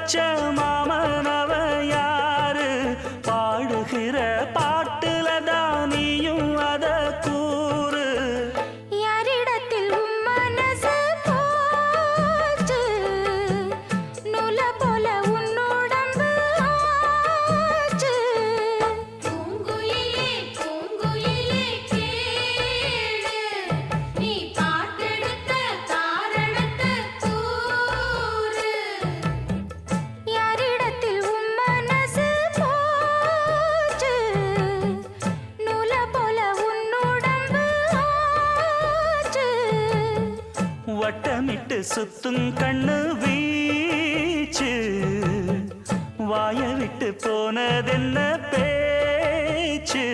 வச்ச மாமனவ யாரு பாடுகிற பாட்டுல தானியும் அத கூறு யாரிடத்தில் உன் மனசு போச்சு நூல போல உன் உடம்பு ஆச்சு பூங்குயிலே பூங்குயிலே கேளு நீ பாட்டெடுத்த காரணத்தை கூறு யாரிடத்தில் உன் மனசு போச்சு நூல போல உன் உடம்பு ஆச்சு வட்டமிட்டு சுத்தும் கண்ணு வீச்சு வாய விட்டு போனதென்ன பேச்சு